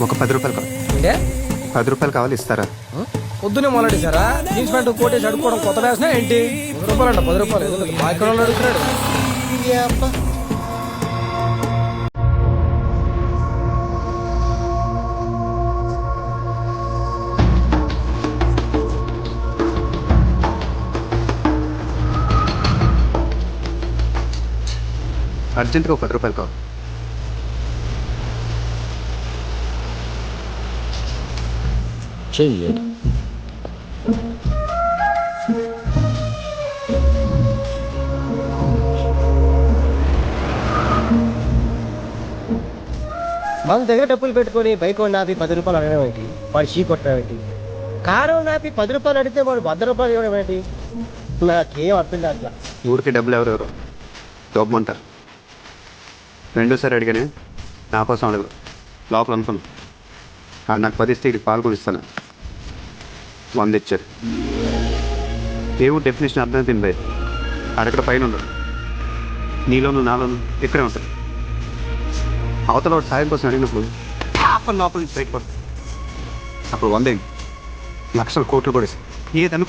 ఒక 10 రూపాయలు కావాలి. అంటే 10 రూపాయలు కావాలి, ఇస్తారా? పొద్దునే మొదలెట్టారా? జీన్స్ ప్యాంటు కోటేసి అడుక్కోవడం కొత్త వేసినా ఏంటి? 10 రూపాయలు అంట, 10 రూపాయలు ఏదో మా ఇక్కడ వాళ్ళు అడుగుతున్నాడు. అర్జెంట్గా ఒక 10 రూపాయలు కావాలి. చెయ్యి. మన దగ్గర డబ్బులు పెట్టుకొని బైక్ నాపి 10 రూపాయలు అడగడం ఏంటి? వాడు చీ కొట్టడం ఏంటి? కారు నాపి 10 రూపాయలు అడిగితే వాడు 100 రూపాయలు ఇవ్వడం ఏంటి? నాకేం అర్థం కాదు. ఊరికి డబ్బులు ఎవరెవరు దొబ్బమంటారు. రెండోసారి అడిగానే, నా కోసం అడగదు. లోపల అనుకున్నాను. నాకు 10 ఇస్తే ఇది పాలు కొనిస్తాను. 100 ఇచ్చారు. దేవుడు డెఫినేషన్ అర్థం తింది. అడగడ పైన ఉండదు. నీలోను నాలోను ఇక్కడే ఉంటుంది. అవతల వాడు సాయం కోసం అడిగినప్పుడు లోపల నుంచి బయటపడుతుంది. అప్పుడు 100 లక్షల కోట్లు కూడా ఇస్తాయి. ఏదనుకో